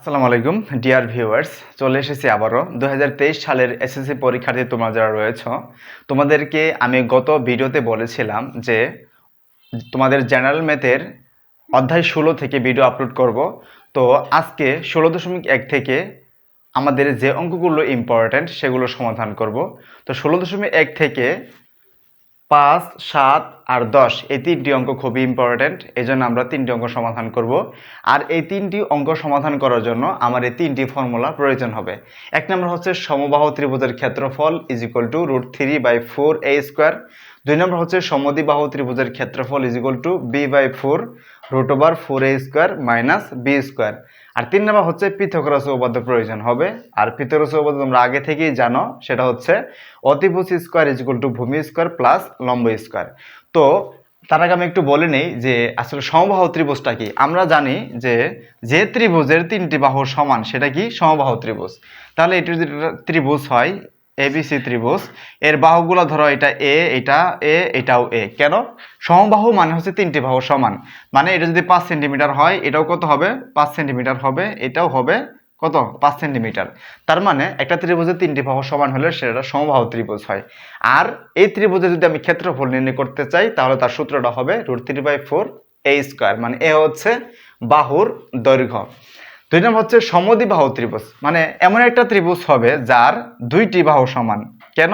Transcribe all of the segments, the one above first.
আসসালামু আলাইকুম dear viewers, চলে এসেছি আবারও 2023 সালের এসএসসি পরীক্ষার্থী তোমরা যারা রয়েছে তোমাদেরকে আমি গত ভিডিওতে বলেছিলাম যে তোমাদের জেনারেল ম্যাথের অধ্যায় 16 থেকে ভিডিও আপলোড করব। তো আজকে 16.1 থেকে আমাদের যে অঙ্কগুলো ইম্পর্ট্যান্ট সেগুলো সমাধান করব। তো 16.1 থেকে 5, 7 আর 10 এই তিনটি অঙ্ক খুবই ইম্পর্ট্যান্ট, এই জন্য আমরা তিনটি অঙ্ক সমাধান করব। আর এই তিনটি অঙ্ক সমাধান করার জন্য আমার এই তিনটি ফর্মুলা প্রয়োজন হবে। এক নম্বর হচ্ছে সমবাহু ত্রিভুজের ক্ষেত্রফল √3/4a²। দুই নম্বর হচ্ছে সমদ্বিবাহু ত্রিভুজের ক্ষেত্রফল b/4 √4a² - b²। আর তিন নম্বর হচ্ছে পিথাগোরাস উপপাদ্য প্রয়োজন হবে। আর পিথাগোরাস উপপাদ্য তোমরা আগে থেকেই জানো, সেটা হচ্ছে অতিভুজ স্কোয়ার ভূমি স্কোয়ার প্লাস লম্ব স্কোয়ার। তো তার আগে আমি একটু বলে নেই যে আসলে সমবাহু ত্রিভুজটা কি। আমরা জানি যে ত্রিভুজের তিনটি বাহু সমান সেটা কি সমবাহু ত্রিভুজ। তাহলে এটি যদি ত্রিভুজ হয় এবিসি ত্রিভুজ, এর বাহুগুলো ধরো এটা এ, এটা এ, এটাও এ। কেন? সমবাহু মানে হচ্ছে তিনটি বাহু সমান, মানে এটা যদি 5 সেন্টিমিটার হয় এটাও কত হবে? 5 সেন্টিমিটার হবে, এটাও হবে কত? 5 সেন্টিমিটার। তার মানে একটা ত্রিভুজের তিনটি বাহু সমান হলে সেটা সমবাহু ত্রিভুজ হয়। আর এই ত্রিভুজে যদি আমি ক্ষেত্রফল নির্ণয় করতে চাই তাহলে তার সূত্রটা হবে √3/4a², মানে এ হচ্ছে বাহুর দৈর্ঘ্য। দুই নম্বর হচ্ছে সমদ্বিবাহু ত্রিভুজ, মানে এমন একটা ত্রিভুজ হবে যার দুইটি বাহু সমান। কেন?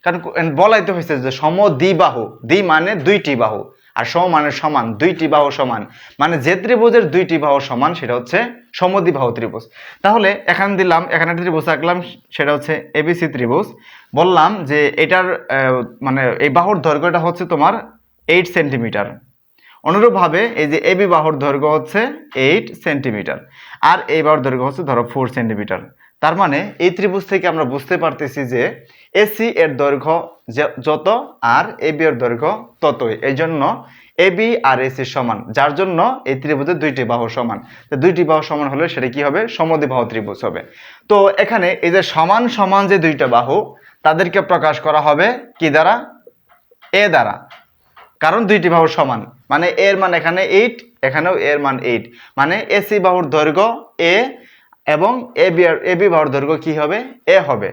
কারণ বলাই তো হয়েছে যে সমদ্বিবাহু, দ্বি মানে দুইটি বাহু, আর সম মানে সমান, দুইটি বাহু সমান, মানে যে ত্রিভুজের দুইটি বাহু সমান সেটা হচ্ছে সমদ্বিবাহু ত্রিভুজ। তাহলে এখানে দিলাম, এখানে একটা ত্রিভুজ আঁকলাম, সেটা হচ্ছে এবিসি ত্রিভুজ। বললাম যে এটার মানে এই বাহুর দৈর্ঘ্যটা হচ্ছে তোমার 8 সেন্টিমিটার। অনুরূপভাবে এই যে এবি বাহুর দৈর্ঘ্য হচ্ছে 8 সেন্টিমিটার, আর এই বাহুর দৈর্ঘ্য হচ্ছে ধরো 4 সেন্টিমিটার। তার মানে এই ত্রিভুজ থেকে আমরা বুঝতে পারতেছি যে এসি এর দৈর্ঘ্য যত আর এবি এর দৈর্ঘ্য ততই। এই জন্য এবি আর এসি সমান, যার জন্য এই ত্রিভুজের দুইটি বাহু সমান। তো দুইটি বাহু সমান হলে সেটা কি হবে? সমদ্বিবাহু ত্রিভুজ হবে। তো এখানে এই যে সমান সমান যে দুইটা বাহু, তাদেরকে প্রকাশ করা হবে কি দ্বারা? এ দ্বারা। কারণ দুইটি বাহু সমান, মানে এর মান এখানে 8, এখানেও এর মান 8, মানে এসি বাহুর দৈর্ঘ্য এ এবং এবি বাহুর দৈর্ঘ্য কি হবে? এ হবে।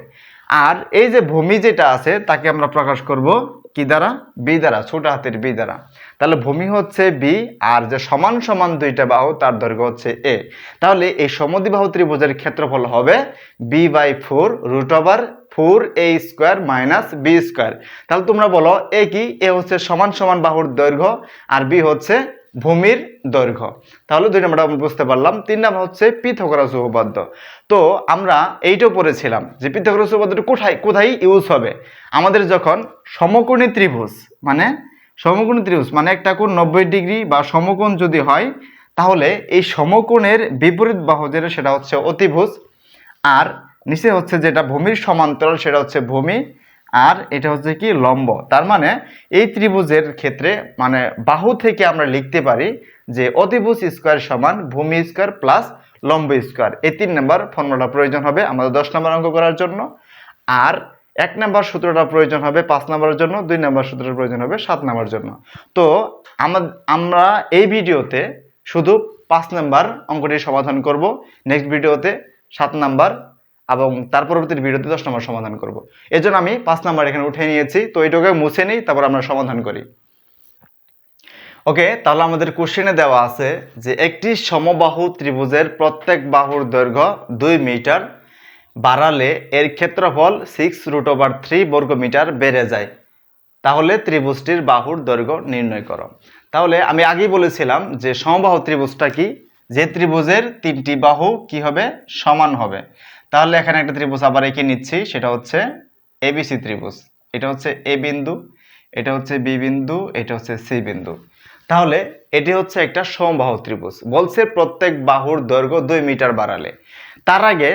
আর এই যে ভূমি যেটা আছে তাকে আমরা প্রকাশ করব কি দ্বারা? বি দ্বারা, ছোট হাতের বি দ্বারা। তাহলে ভূমি হচ্ছে বি, আর যে সমান সমান দুইটা বাহু তার দৈর্ঘ্য হচ্ছে এ। তাহলে এই সমদ্বিবাহু ত্রিভুজের ক্ষেত্রফল হবে b/4 √4a² - b²। তাহলে তোমরা বলো এ কি? এ হচ্ছে সমান সমান বাহুর দৈর্ঘ্য, আর বি হচ্ছে ভূমির দৈর্ঘ্য। তাহলে দুই নম্বরটা আমরা বুঝতে পারলাম। তিন নম্বর হচ্ছে পিথাগোরাস উপপাদ্য। তো আমরা এইটাও পড়েছিলাম যে পিথাগোরাস উপপাদ্যটা কোথায় ইউজ হবে? আমাদের যখন সমকোণী ত্রিভুজ মানে একটা কোণ 90 ডিগ্রি বা সমকোণ যদি হয়, তাহলে এই সমকোণের বিপরীত বাহু যেটা সেটা হচ্ছে অতিভুজ, আর নিচে হচ্ছে যেটা ভূমির সমান্তরাল সেটা হচ্ছে ভূমি, আর এটা হচ্ছে কি? লম্ব। তার মানে এই ত্রিভুজের ক্ষেত্রে মানে বাহু থেকে আমরা লিখতে পারি যে অতিভুজ স্কোয়ার সমান ভূমি স্কোয়ার প্লাস লম্ব স্কোয়ার। এই 3 নম্বর ফর্মুলা প্রয়োজন হবে আমাদের 10 নম্বর অঙ্ক করার জন্য। আর 1 নম্বর সূত্রটা প্রয়োজন হবে 5 নম্বরের জন্য, 2 নম্বর সূত্রটা প্রয়োজন হবে 7 নম্বরের জন্য। তো আমরা এই ভিডিওতে শুধু 5 নম্বর অঙ্কটি সমাধান করব, নেক্সট ভিডিওতে 7 নম্বর, এবং তার পরবর্তী ভিডিওতে 10 নম্বর সমাধান করব। এই জন্য আমি 5 নম্বর এখানে উঠে নিয়েছি। তো এইটাকে মুছে নিই, তারপর আমরা সমাধান করি। ওকে, তাহলে আমাদের কোশ্চেনে দেওয়া আছে যে একটি সমবাহু ত্রিভুজের প্রত্যেক বাহুর দৈর্ঘ্য 2 মিটার বাড়ালে এর ক্ষেত্রফল 6√3 বর্গমিটার বেড়ে যায়, তাহলে ত্রিভুজটির বাহুর দৈর্ঘ্য নির্ণয় করো। তাহলে আমি আগেই বলেছিলাম যে সমবাহু ত্রিভুজটা কি? যে ত্রিভুজের তিনটি বাহু কি হবে? সমান হবে। তাহলে এখানে একটা ত্রিভুজ আবার এঁকে নিচ্ছি, সেটা হচ্ছে এবিসি ত্রিভুজ। এটা হচ্ছে এ বিন্দু, এটা হচ্ছে বি বিন্দু, এটা হচ্ছে সি বিন্দু। তাহলে এটি হচ্ছে একটা সমবাহু ত্রিভুজ, বলছে প্রত্যেক বাহুর দৈর্ঘ্য 2 মিটার বাড়ালে। তার আগে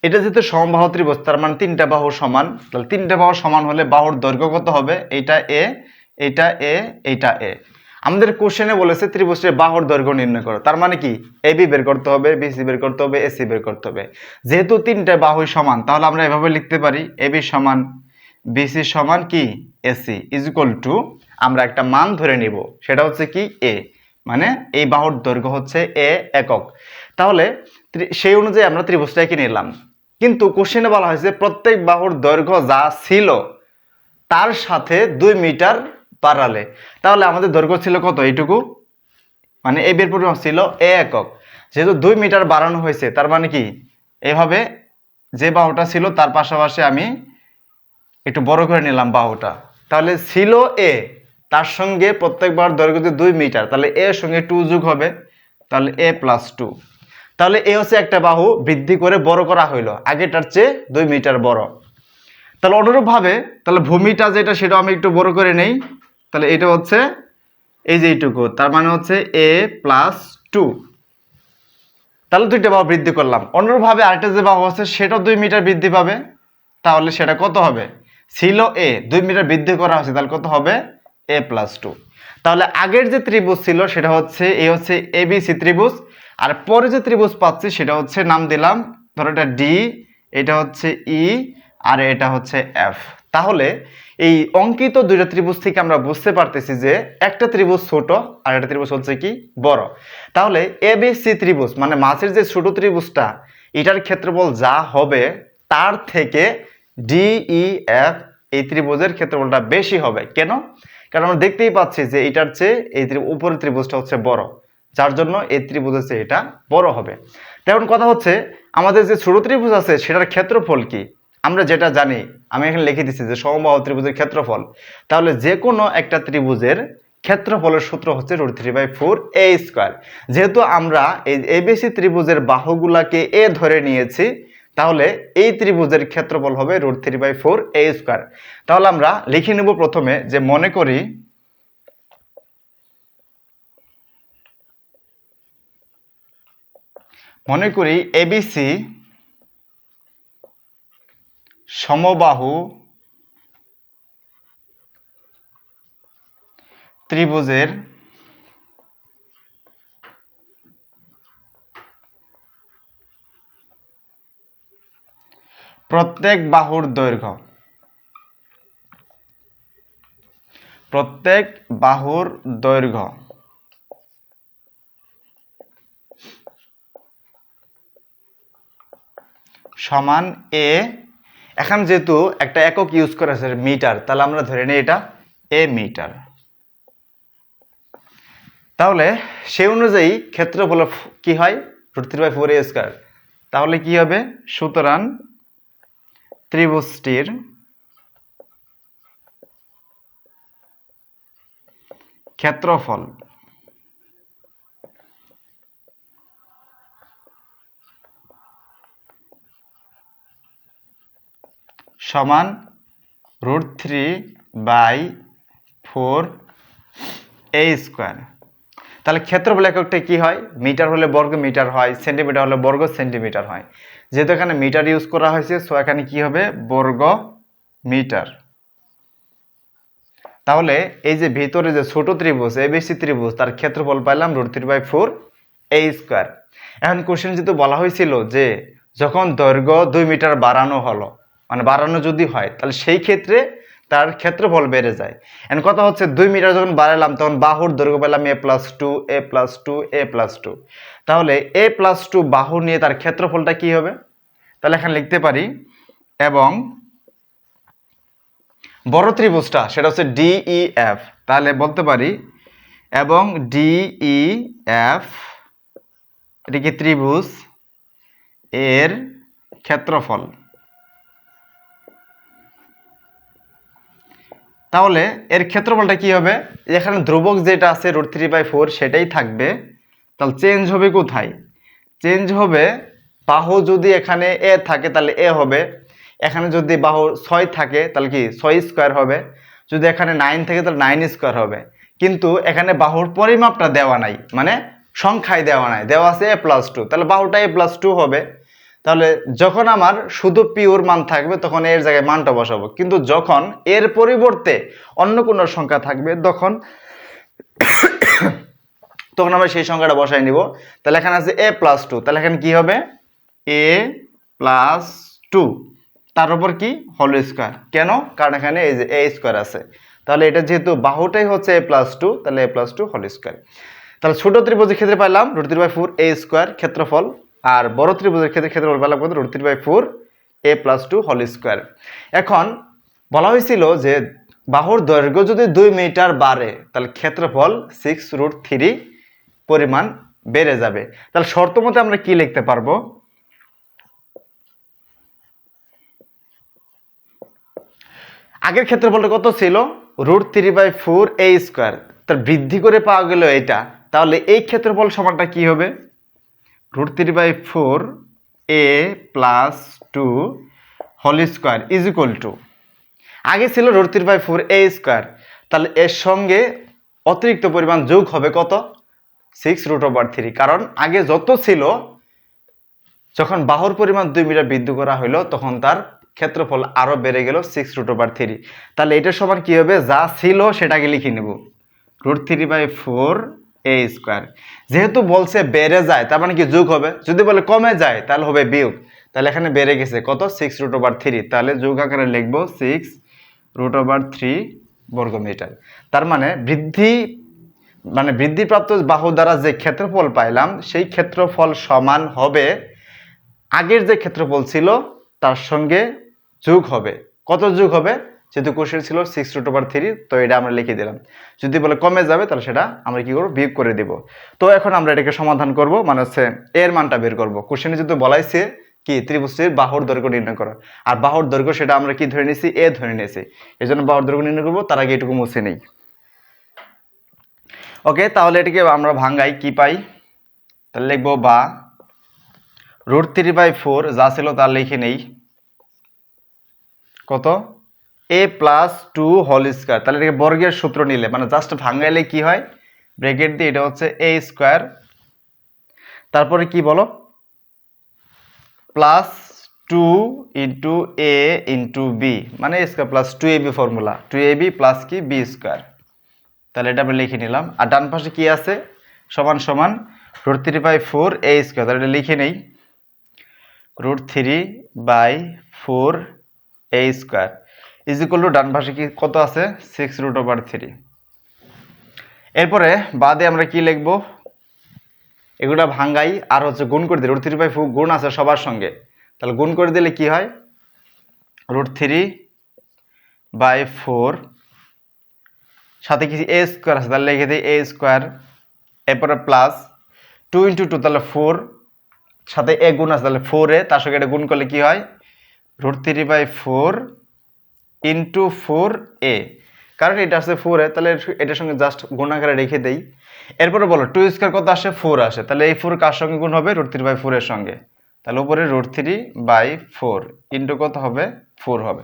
এটা যেহেতু সমবাহু ত্রিভুজ, তার মানে তিনটা বাহু সমান, তাহলে তিনটা বাহু সমান হলে বাহুর দৈর্ঘ্য কত হবে? এইটা এ, এইটা এ, এইটা এ। আমাদের কোশ্চেনে বলেছে ত্রিভুজের বাহুর দৈর্ঘ্য নির্ণয় করো। তার মানে কি? এবি বের করতে হবে, বিসি বের করতে হবে, এসি বের করতে হবে। যেহেতু তিনটা বাহু সমান, তাহলে আমরা এভাবে লিখতে পারি এবি সমান বিসি সমান কি? এসি ইকুয়াল টু, আমরা একটা মান ধরে নিব, সেটা হচ্ছে কি? এ, মানে এই বাহুর দৈর্ঘ্য হচ্ছে এ একক। তাহলে সেই অনুযায়ী আমরা ত্রিভুজটাকে নিলাম। কিন্তু কোশ্চেনে বলা হয়েছে প্রত্যেক বাহুর দৈর্ঘ্য যা ছিল তার সাথে 2 মিটার বাড়ালে, তাহলে আমাদের দৈর্ঘ্য ছিল কত? এইটুকু, মানে এই বের পরিমাপ ছিল এ একক। যেহেতু 2 মিটার বাড়ানো হয়েছে তার মানে কি এভাবে যে বাহুটা ছিল তার পাশাপাশি আমি একটু বড় করে নিলাম বাহুটা। তাহলে ছিল এ, তার সঙ্গে প্রত্যেকবার দৈর্ঘ্য যদি 2 মিটার, তাহলে এর সঙ্গে 2 যোগ হবে, তাহলে a + 2। তাহলে এ হচ্ছে একটা বাহু বৃদ্ধি করে বড় করা হইলো, আগেটার চেয়ে 2 মিটার বড়। তাহলে অনুরূপভাবে তাহলে ভূমিটা যেটা সেটা আমি একটু বড় করে নেই। তাহলে এটা হচ্ছে এই যে এইটুকু, তার মানে হচ্ছে a + 2। তাহলে দুইটা বাহু বৃদ্ধি করলাম। অনুরূপভাবে আরেকটা যে বাহু আছে সেটাও 2 মিটার বৃদ্ধি পাবে, তাহলে সেটা কত হবে? ছিল a, 2 মিটার বৃদ্ধি করা হয়েছে, তাহলে কত হবে? a + 2। তাহলে আগের যে ত্রিভুজ ছিল সেটা হচ্ছে এই হচ্ছে ABC ত্রিভুজ, আর পরে যে ত্রিভুজ পাচ্ছি সেটা হচ্ছে নাম দিলাম, ধরো এটা D, এটা হচ্ছে E, আর এটা হচ্ছে F। তাহলে এই অঙ্কিত দুইটা ত্রিভুজ থেকে আমরা বুঝতে পারতেছি যে একটা ত্রিভুজ ছোট আর একটা ত্রিভুজ হচ্ছে কি বড়। তাহলে ABC ত্রিভুজ মানে মাঝের যে ছোট ত্রিভুজটা, এটার ক্ষেত্রফল যা হবে তার থেকে DEF এই ত্রিভুজের ক্ষেত্রফলটা বেশি হবে। কেন? কারণ আমরা দেখতেই পাচ্ছি যে এটার চেয়ে এই উপরের ত্রিভুজটা হচ্ছে বড়, যার জন্য এই ত্রিভুজের চেয়ে এটা বড় হবে। এখন কথা হচ্ছে আমাদের যে ছোট ত্রিভুজ আছে সেটার ক্ষেত্রফল কি? আমরা যেটা জানি, আমি এখানে লিখে দিচ্ছি যে সমবাহু ত্রিভুজের ক্ষেত্রফল। তাহলে যে কোনো একটা ত্রিভুজের ক্ষেত্রফলের সূত্র হচ্ছে √3/4a²। যেহেতু আমরা এই ABC ত্রিভুজের বাহুগুলাকে এ ধরে নিয়েছি, তাহলে এই ত্রিভুজের ক্ষেত্রফল হবে √3/4a²। তাহলে আমরা লিখে নেব প্রথমে যে মনে করি ABC সমবাহু ত্রিভুজের প্রত্যেক বাহুর দৈর্ঘ্য সমান a। এখন যেহেতু একটা একক ইউজ করা আছে মিটার, তাহলে আমরা ধরে নিই এটা a মিটার। তাহলে সেই অনুযায়ী ক্ষেত্রফল কি হয়? √3/4a²। তাহলে কি হবে? সুতরাং ত্রিভুজটির ক্ষেত্রফল সমান √3/4a²। তাহলে ক্ষেত্রফল এককটা কি হয়? মিটার হলে বর্গ মিটার হয়, সেন্টিমিটার হলে বর্গ সেন্টিমিটার হয়। যেহেতু এখানে মিটার ইউজ করা হয়েছে, সো এখানে কি হবে? বর্গ মিটার। তাহলে এই যে ভিতরে যে ছোট ত্রিভুজ ABC ত্রিভুজ, তার ক্ষেত্রফল পাইলাম √3/4a²। এখন কোশ্চেন যেহেতু বলা হয়েছিল যে যখন দৈর্ঘ্য 2 মিটার বাড়ানো হলো, মানে বাড়ানো যদি হয়, তাহলে সেই ক্ষেত্রে তার ক্ষেত্রফল বেড়ে যায়। এখন কথা হচ্ছে 2 মিটার যখন বাড়ালাম তখন বাহুর দৈর্ঘ্য পেলাম a+2। তাহলে a+2 বাহু নিয়ে তার ক্ষেত্রফলটা কি হবে? তাহলে এখানে লিখতে পারি, এবং বড় ত্রিভুজটা সেটা হচ্ছে DEF। তাহলে বলতে পারি এবং DEF এটা কি ত্রিভুজ এর ক্ষেত্রফল। তাহলে এর ক্ষেত্রফলটা কি হবে? এখানে ধ্রুবক যেটা আছে √3/4 সেটাই থাকবে। তাহলে চেঞ্জ হবে কোথায়? চেঞ্জ হবে বাহু যদি এখানে a থাকে তাহলে a হবে, এখানে যদি বাহু 6 থাকে তাহলে কি 6² হবে, যদি এখানে 9 থাকে তাহলে 9² হবে। কিন্তু এখানে বাহুর পরিমাপটা দেওয়া নাই, মানে সংখ্যায় দেওয়া নাই, দেওয়া আছে a+2, তাহলে বাহুটা a+2 হবে। তাহলে যখন আমার শুধু পিওর মান থাকবে তখন এর জায়গায় মানটা বসাবো, কিন্তু যখন এর পরিবর্তে অন্য কোনো সংখ্যা থাকবে তখন আমরা সেই সংখ্যাটা বসাই নিব। তাহলে এখানে আছে a+2, তাহলে এখানে কি হবে? a+2 তার উপর কি হোল স্কয়ার। কেন? কারণ এখানে এই যে a² আছে। তাহলে এটা যেহেতু বাহুটাই হচ্ছে a+2, তাহলে a+2 হোল স্কয়ার। তাহলে ছোট ত্রিভুজের ক্ষেত্রে পাইলাম √3/4a² ক্ষেত্রফল, আর বড় ত্রিভুজের ক্ষেত্রে ক্ষেত্রফল পেলাম কত √3/4 a + 2 হোল স্কয়ার। এখন বলা হয়েছিল যে বাহুর দৈর্ঘ্য যদি 2 মিটার বাড়ে তাহলে ক্ষেত্রফল 6√3 পরিমাণ বেড়ে যাবে। তাহলে শর্ত মতে আমরা কি লিখতে পারবো, আগের ক্ষেত্রফলটা কত ছিল √3/4 a স্কয়ার, তার বৃদ্ধি করে পাওয়া গেল এটা, তাহলে এই ক্ষেত্রফল সমানটা কি হবে √3/4 a + 2 whole square is equal to, আগে ছিল √3/4 a স্কয়ার, তাহলে এর সঙ্গে অতিরিক্ত পরিমাণ যোগ হবে কত 6√3, কারণ আগে যত ছিল যখন বাহুর পরিমাণ 2 মিটার বৃদ্ধি করা হলো তখন তার ক্ষেত্রফল আরো বেড়ে গেল 6√3। তাহলে এটার সমান কি হবে, যা ছিল সেটাকে লিখে নেব √3/4 a স্কয়ার। যেহেতু বলছে বেড়ে যায় তার মানে কি যোগ হবে, যদি বলে কমে যায় তাহলে হবে বিয়োগ, তাহলে এখানে বেড়ে গেছে কত 6√3, তাহলে যোগ আকারে লিখব 6√3 বর্গমিটার। তার মানে বৃদ্ধিপ্রাপ্ত বাহু দ্বারা যে ক্ষেত্রফল পাইলাম সেই ক্ষেত্রফল সমান হবে আগের যে ক্ষেত্রফল ছিল তার সঙ্গে যোগ হবে, কত যোগ হবে, যেহেতু কোশ্চেন ছিল 6√3, তো এটা আমরা লিখে দিলাম। যদি বলে কমে যাবে তাহলে সেটা আমরা কি করব, বিয়োগ করে দেব। তো এখন আমরা এটাকে সমাধান করব, মানে হচ্ছে এর মানটা বের করব। কোশ্চেনে যদি বলাইছে কি ত্রিভুজটির বাহুর দৈর্ঘ্য নির্ণয় করো, আর বাহুর দৈর্ঘ্য সেটা আমরা কি ধরে নিয়েছি, এ ধরে নিয়েছি, এই জন্য বাহুর দৈর্ঘ্য নির্ণয় করবো। তার আগে এটুকু মুছে নেই। ওকে, তাহলে এটাকে আমরা ভাঙ্গাই, কি পাই, তাহলে লিখবো বা √3/4 যা ছিল তা লিখে নেই কত a + 2 হোল স্কয়ার। তাহলে এটাকে বর্গের সূত্র নিলে মানে জাস্ট ভাঙাইলে কি হয়, ব্র্যাকেট দিয়ে এটা হচ্ছে a স্কয়ার, তারপরে কি বলো +2 * a * b, মানে a square + 2ab formula, 2ab + কি b স্কয়ার। তাহলে এটা আমরা লিখে নিলাম। আর ডান পাশে কি আছে, সমান সমান √3/4 a স্কয়ার, তাহলে এটা লিখে নেই √3/4 a square is equal to ডান পাশে কি কত আছে 6√3। এরপরে বাদে আমরা কি লিখবো, এগুলা ভাঙ্গাই আর হচ্ছে গুণ করে দিই, √3/4 গুণ আছে সবার সঙ্গে, তাহলে গুণ করে দিলে কি হয় √3/4 সাথে কি a স্কয়ার আছে, তাহলে লিখে দিই a স্কয়ার, এরপরে প্লাস 2 × 2 তাহলে 4, সাথে a গুণ আছে তাহলে 4a, তার সঙ্গে এটা গুণ করলে কি হয় √3/4 × 4a, কারণ এটা আছে 4a, তাহলে এটার সঙ্গে জাস্ট গুণ আকারে রেখে দেই। এরপরে বলো 2 স্কয়ার কত আসে 4 আসে, তাহলে এই 4 কার সঙ্গে গুণ হবে √3/4 এর সঙ্গে, তাহলে উপরে √3/4 ইন্টু কত হবে 4 হবে।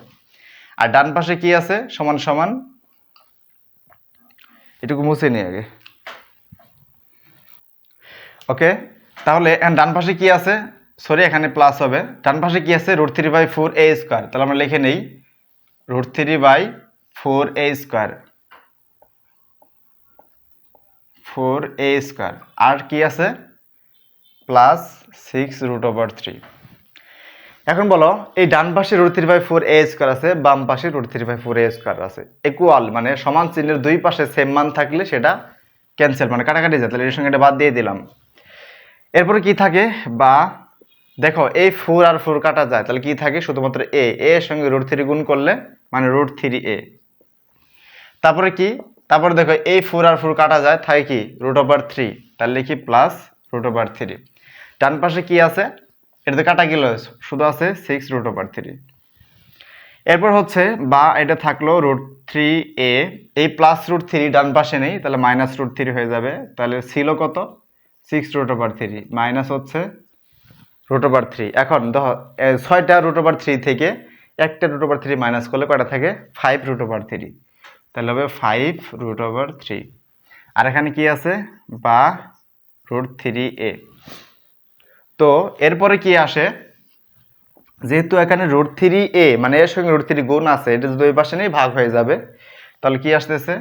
আর ডান পাশে কি আছে সমান সমান, এটুকু মুছে নিই আগে। ওকে, তাহলে এখন ডান পাশে কি আছে, সরি এখানে প্লাস হবে, ডান পাশে কি আছে √3/4 a স্কয়ার, তাহলে আমরা লিখে নেই √3/4 a স্কয়ার 4a স্কয়ার, আর কি আছে প্লাস 6√3। এখন বলো এই ডান পাশে √3/4 a স্কয়ার আছে, বাম পাশে √3/4 a স্কয়ার আছে, ইকুয়াল মানে সমান চিহ্নের দুই পাশে সেম মান থাকলে সেটা ক্যান্সেল, মানে কাটাকাটি যায়, তাহলে এর সঙ্গে এটা বাদ দিয়ে দিলাম। এরপরে কি থাকে, বা দেখো এই 4 আর 4 কাটা যায়, তাহলে কি থাকে শুধুমাত্র a এর সঙ্গে √3 গুণ করলে মানে √3a। তারপরে কি, তারপরে দেখো এই 4 আর 4 কাটা যায়, থাকে কি √3, তাহলে লিখি প্লাস √3। ডান পাশে কি আছে, এটা তো কাটা গেল, শুধু আছে 6√3। এরপর হচ্ছে বা এটা থাকলো √3a, এই প্লাস √3 ডান পাশে নেই, তাহলে মাইনাস √3 হয়ে যাবে, তাহলে ছিল কত 6√3 মাইনাস হচ্ছে √3। এখন দেখো 6টা √3 থেকে একটা √3 মাইনাস করলে কয়টা থাকে 5√3, তাহলে হবে 5√3। আর এখানে কি আছে বা √3a। তো এরপরে কি আসে, যেহেতু এখানে √3a মানে এর সঙ্গে √3 গুণ আছে, এটা যদি ওই পাশে নেই ভাগ হয়ে যাবে, তাহলে কি আসতেছে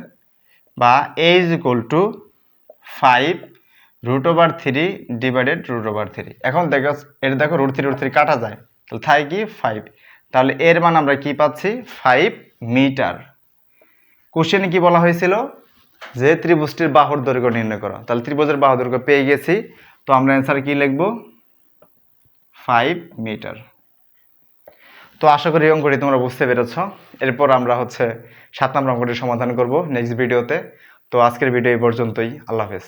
বা a = 5√3 ডিভাইডেড √3। এখন দেখো এটা দেখো √3 কাটা যায়, তাহলে থাকে কি 5, তাহলে এর মান আমরা কি পাচ্ছি 5 মিটার। কোশ্চেনে কি বলা হয়েছিল যে ত্রিভুজটির বাহুর দৈর্ঘ্য নির্ণয় করো, তাহলে ত্রিভুজের বাহুর দৈর্ঘ্য পেয়ে গেছি, তো আমরা অ্যান্সার কি লিখব 5 মিটার। তো আশা করি এই অঙ্কটি তোমরা বুঝতে পেরেছ। এরপর আমরা 7 নম্বর অঙ্কটির সমাধান করব নেক্সট ভিডিওতে। তো আজকের ভিডিও এই পর্যন্তই। আল্লাহ হাফেজ।